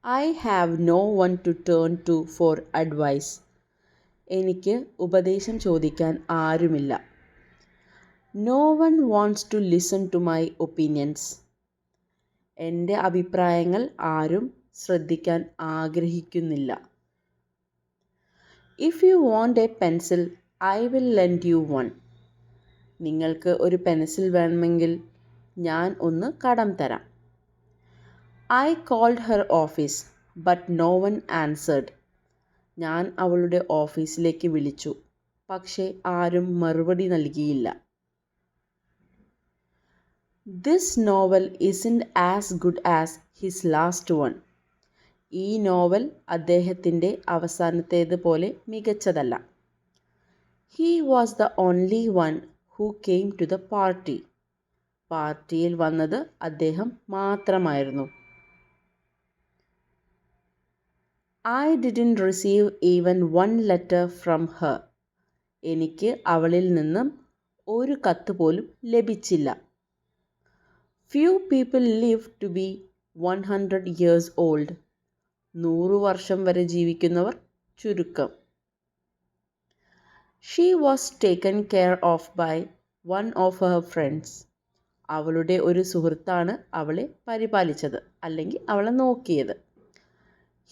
I have no one to turn to for advice. എനിക്ക് ഉപദേശം ചോദിക്കാൻ ആരുമില്ല. No one wants to listen to my opinions. എൻ്റെ അഭിപ്രായങ്ങൾ ആരും ശ്രദ്ധിക്കാൻ ആഗ്രഹിക്കുന്നില്ല. If you want a pencil, I will lend you one. നിങ്ങൾക്ക് ഒരു പെൻസിൽ വേണമെങ്കിൽ ഞാൻ ഒന്ന് കടം തരാം. I called her office, but no one answered. ഞാൻ അവളുടെ ഓഫീസിലേക്ക് വിളിച്ചു, പക്ഷേ ആരും മറുപടി നൽകിയില്ല. This novel isn't as good as his last one. ഈ നോവൽ അദ്ദേഹത്തിൻ്റെ അവസാനത്തേത് പോലെ മികച്ചതല്ല. He was the only one who came to the party. പാർട്ടിയിൽ വന്നത് അദ്ദേഹം മാത്രമായിരുന്നു. I didn't receive even one letter from her. എനിക്ക് അവളിൽ നിന്നും ഒരു കത്ത് പോലും ലഭിച്ചില്ല. Few people live to be 100 years old. 100 വർഷം വരെ ജീവിക്കുന്നവർ ചുരുക്കം. She was taken care of by one of her friends. അവളുടെ ഒരു സുഹൃത്താണ് അവളെ പരിപാലിച്ചത് അല്ലെങ്കിൽ അവളെ നോക്കിയത്.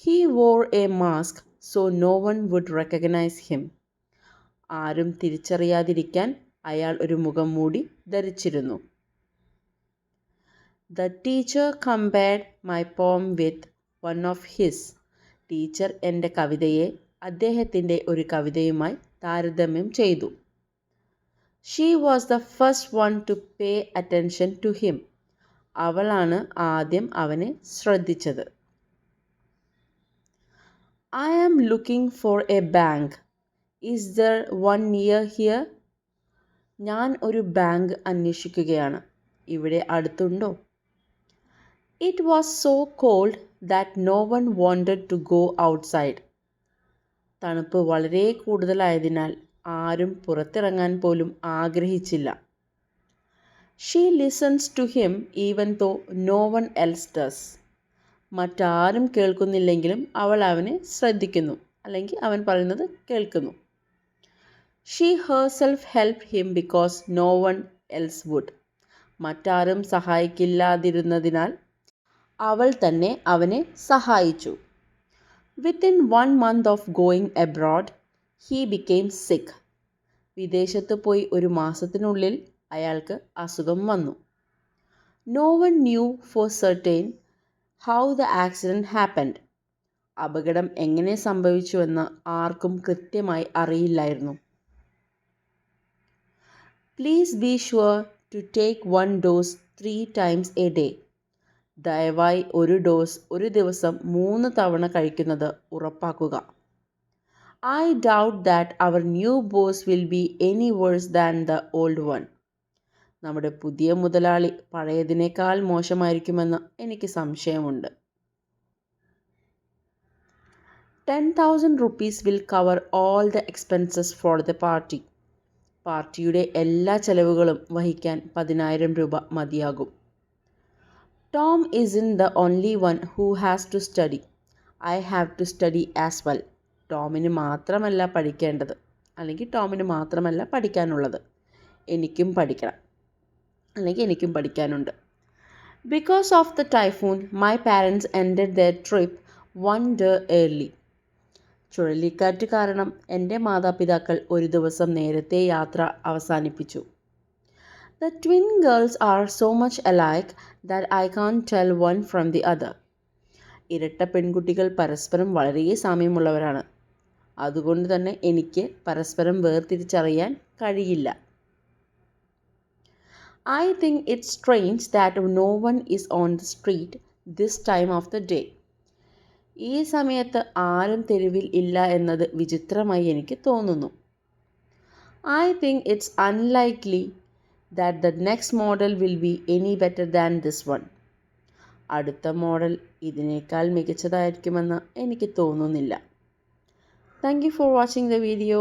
He wore a mask so no one would recognize him. ആരും തിരിച്ചറിയാതിരിക്കാൻ അയാൾ ഒരു മുഖംമൂടി ധരിച്ചിരുന്നു. The teacher compared my poem with one of his. Teacher എൻ്റെ കവിതയെ അദ്ദേഹത്തിൻ്റെ ഒരു കവിതയുമായി താരതമ്യം ചെയ്തു. She was the first one to pay attention to him. അവളാണ് ആദ്യം അവനെ ശ്രദ്ധിച്ചത്. I am looking for a bank. Is there one near here? ഞാൻ ഒരു ബാങ്ക് അന്വേഷിക്കുകയാണ്. ഇവിടെ അടുത്തുണ്ടോ? It was so cold that no one wanted to go outside. തണുപ്പ് വളരെ കൂടുതലായതിനാൽ ആരും പുറത്തിറങ്ങാൻ പോലും ആഗ്രഹിച്ചില്ല. She listens to him even though no one else does. മറ്റാരും കേൾക്കുന്നില്ലെങ്കിലും അവൾ അവനെ ശ്രദ്ധിക്കുന്നു അല്ലെങ്കിൽ അവൻ പറയുന്നത് കേൾക്കുന്നു. She herself helped him because no one else would. മറ്റാരും സഹായിക്കില്ലാതിരുന്നതിനാൽ അവൾ തന്നെ അവനെ സഹായിച്ചു. Within 1 month of going abroad, he became sick. വിദേശത്ത് പോയി ഒരു മാസത്തിനുള്ളിൽ അയാൾക്ക് അസുഖം വന്നു. No one knew for certain how the accident happened. അപകടം എങ്ങനെ സംഭവിച്ചുവെന്ന് ആർക്കും കൃത്യമായി അറിയില്ലായിരുന്നു. Please be sure to take one dose 3 times a day. ദയവായി ഒരു ഡോസ് ഒരു ദിവസം 3 തവണ കഴിക്കുന്നത് ഉറപ്പാക്കുക. I doubt that our new boss will be any worse than the old one. നമ്മുടെ പുതിയ മുതലാളി പഴയതിനേക്കാൾ മോശമായിരിക്കുമെന്ന് എനിക്ക് സംശയമുണ്ട്. 10,000 rupees will cover all the expenses for the party. പാർട്ടിയുടെ എല്ലാ ചെലവുകളും വഹിക്കാൻ 10,000 രൂപ മതിയാകും. Tom isn't the only one who has to study. I have to study as well. ടോമിന് മാത്രമല്ല പഠിക്കേണ്ടത് അല്ലെങ്കിൽ ടോമിന് മാത്രമല്ല പഠിക്കാനുള്ളത്, എനിക്കും പഠിക്കണം അല്ലെങ്കിൽ എനിക്കും പഠിക്കാനുണ്ട്. Because of the typhoon, my parents ended their trip 1 day early. ചുഴലിക്കാറ്റ് കാരണം എൻ്റെ മാതാപിതാക്കൾ ഒരു ദിവസം നേരത്തെ യാത്ര അവസാനിപ്പിച്ചു. The twin girls are so much alike that I can't tell one from the other. ഇരട്ട പെൺകുട്ടികൾ പരസ്പരം വളരെ സാമ്യമുള്ളവരാണ്. അതുകൊണ്ട് തന്നെ എനിക്ക് പരസ്പരം വേർതിരിച്ചറിയാൻ കഴിയില്ല. I think it's strange that no one is on the street this time of the day. ഈ സമയത്ത് ആരും തെരുവിൽ ഇല്ല എന്നത് വിചിത്രമായി എനിക്ക് തോന്നുന്നു. I think it's unlikely that the next model will be any better than this one. അടുത്ത model ഇതിനേക്കാൾ മികച്ചതായിരിക്കുമെന്ന് എനിക്ക് തോന്നുന്നില്ല. Thank you for watching the video.